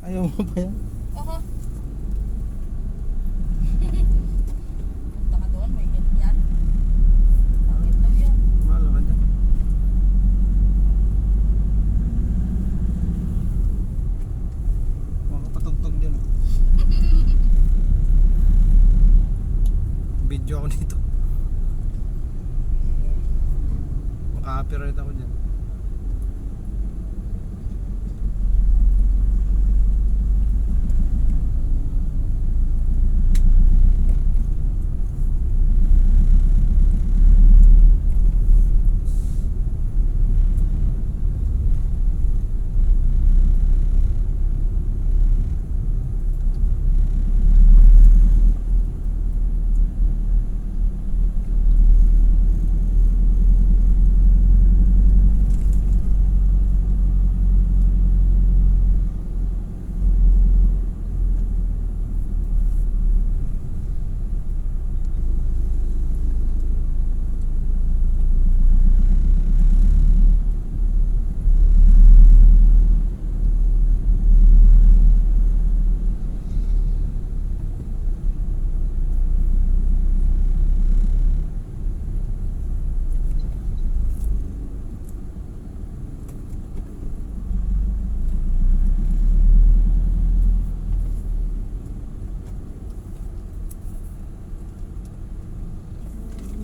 Ayaw mo pa yan? Oo. Punta ka doon, may hit yan. Bakit daw yan? Mahal ka dyan. Makapatugtog dyan. Video ako dito. Maka-copyright ako dyan.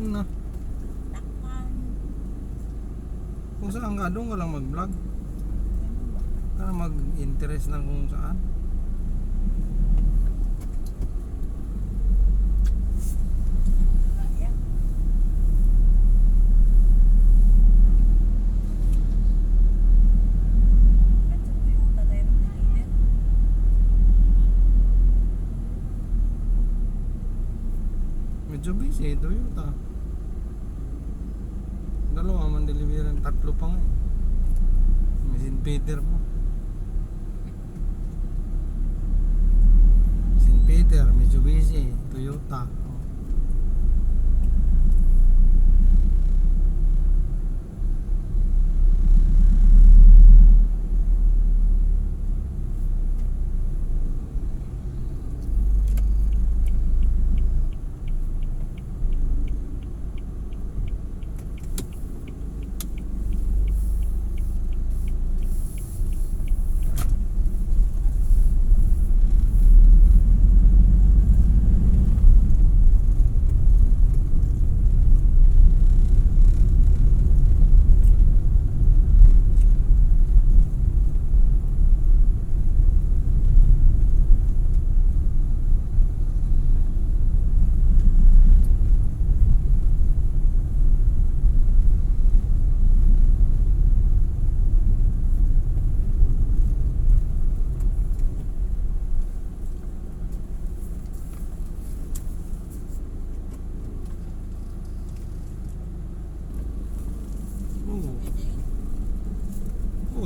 Na. Takpan. Kung saan ka, doon ka lang mag-vlog. Para mag-interest na kung saan. Ayan. Ba't sa Toyota tayo nagdeliver? Medyo busy, Toyota. Dalawa man delivery, tatlo pa nga. May St. Peter po. St. Peter, Mitsubishi, Toyota.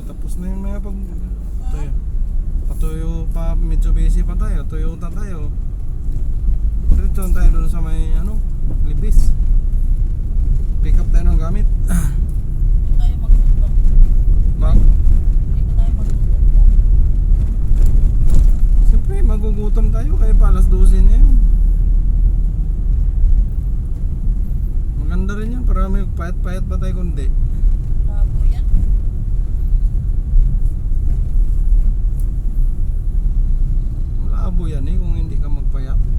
Tapos na yung mga tayo. Patuyo pa, Mitsubishi pa tayo, Toyota tayo. Diretso tayo doon sa may Libis. Pick up tayo ng gamit. Tayo magluto. Mag Hindi pa tayo magluto dyan. Siyempre magugutom tayo kaya pa alas 12 na yun. Maganda rin yun para may payat-payat pa tayo kundi. Labo yan. Malabo yan kung hindi ka magpayat. Yan.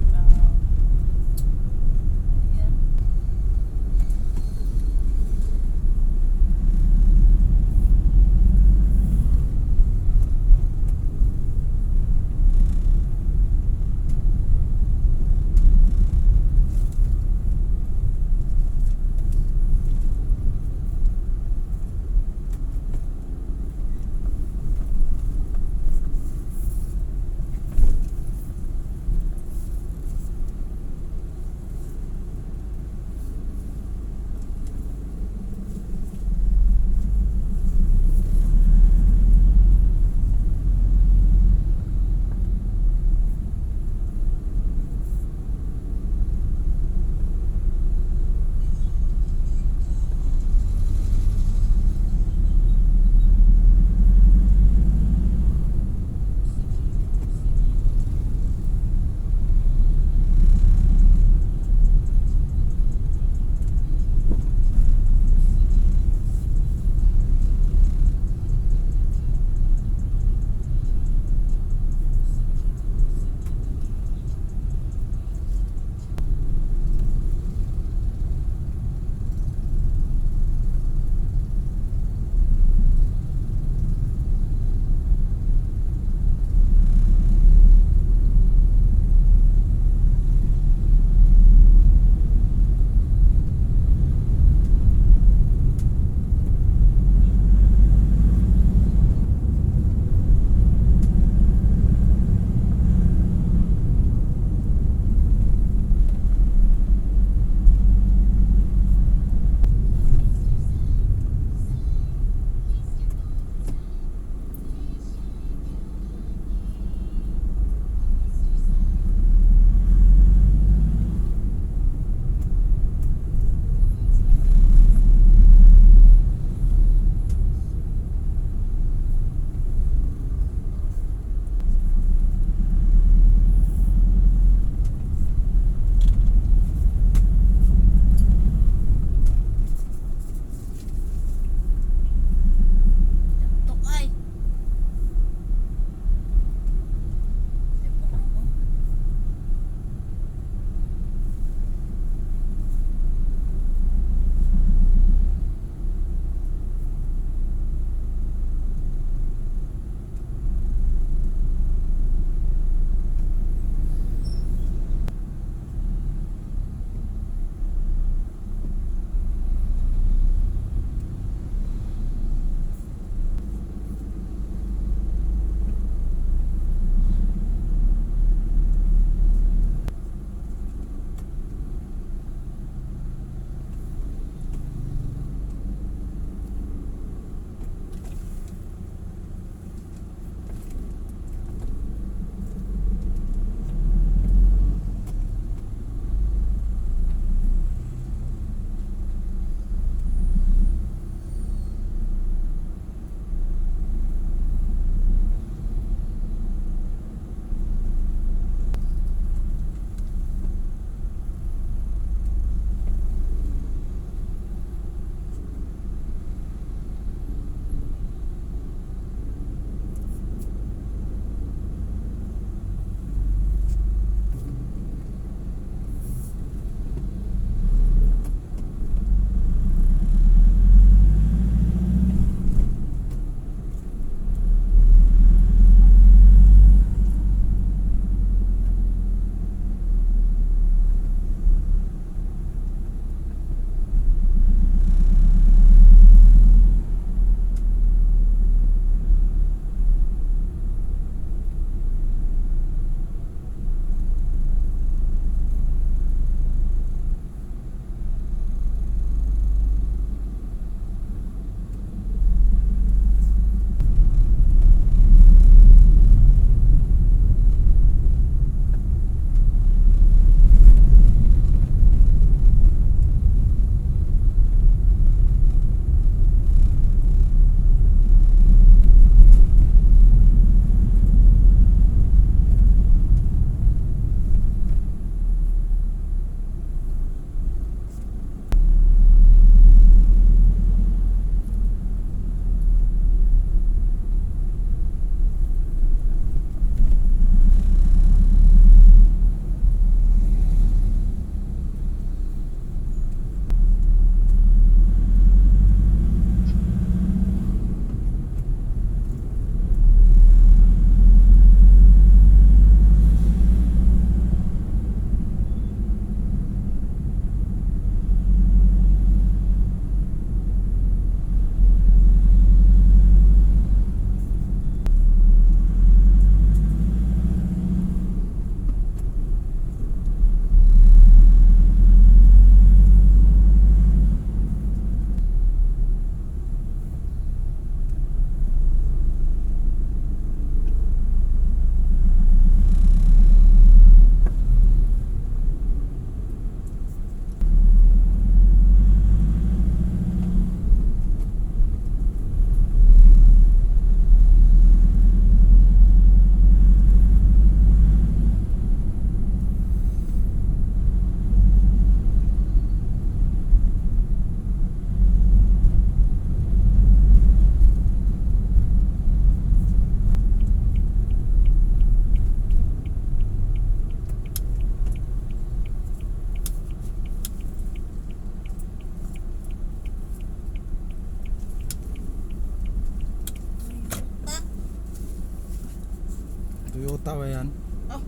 Toyota ba yan? Oh,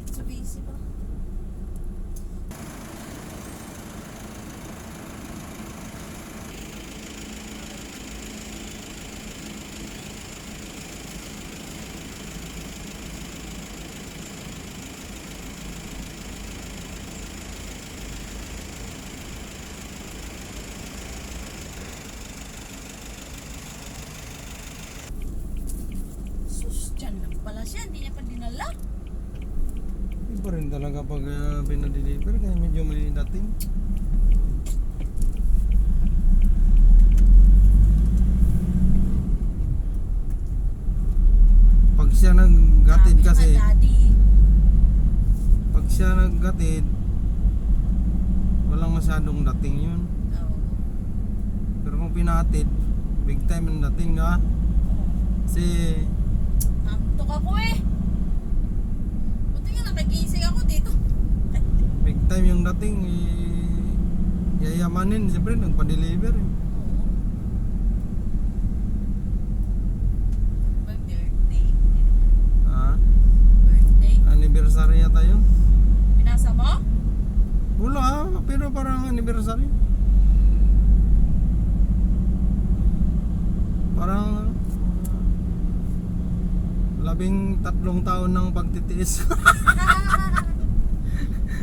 Mitsubishi pa. Sus, dyan lang pala siya. Hindi niya pa dinala. Iba rin talaga pag pinadeliver kaya medyo may dating. Pag siya naggatid Sabi kasi, nga, Daddy. pag siya naggatid, walang masyadong dating yun. Oo. Pero kung pinahatid, big time ang dating nga. Kasi Antok ako eh. Buti nga nakigising ako dito. big time yung dating, yayamanin, siyempre nagpa-deliver eh. Oo. Ba birthday? Ha? Birthday? Anniversary yata yun. Pinasa mo? Wala, pero parang anniversary. Parang 13 taon ng pagtitiis.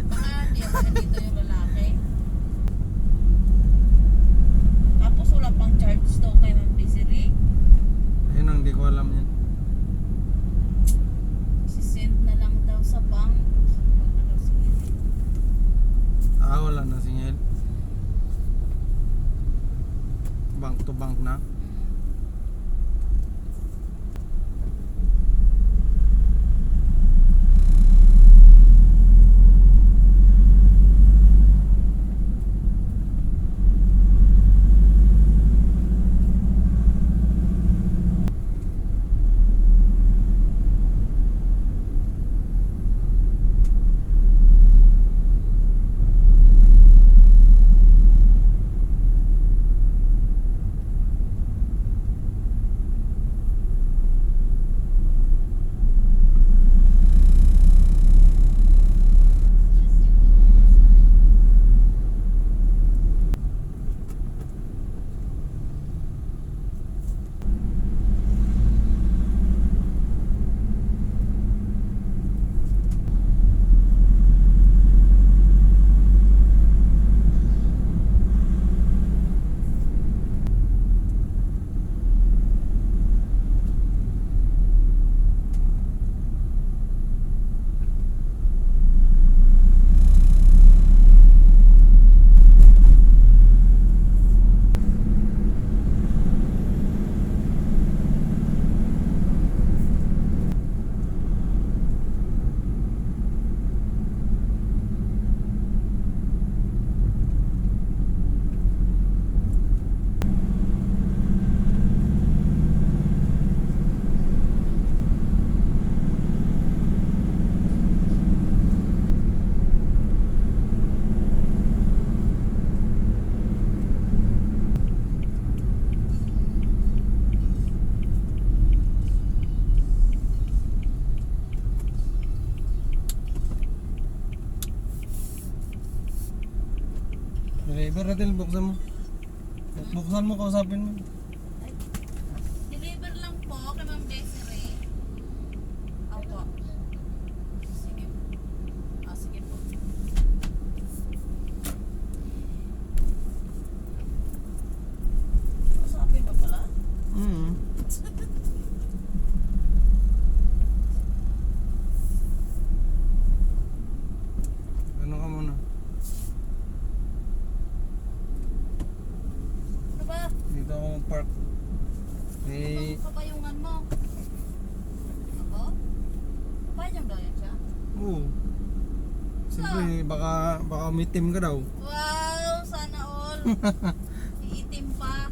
Baka hindi ako nandito yung lalaki. Tapos wala pang charge daw kay Ma'am Desiree. Ayun ang di ko alam yan. Si-send na lang daw sa bank. Huwag na daw sige. Wala na singil. Bank to bank na. Driver natin, buksan mo. Buksan mo, kausapin mo. Deliver lang po kay Ma'am Desiree. Opo. Sige. Sige po. Sabi ba pala? Ano ka muna? Ano ba? Dito ako park. Eh, Ang kapayungan mo. Ako? Kapayang daw yan siya? oo. Siyempre, baka umitim ka daw. Wow! Sana all. Iitim pa.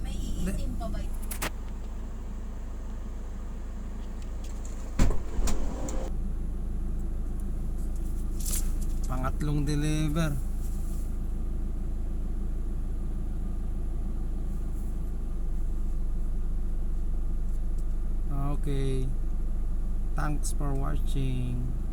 May iitim pa ba ito? Pangatlong deliver. Okay. Thanks for watching.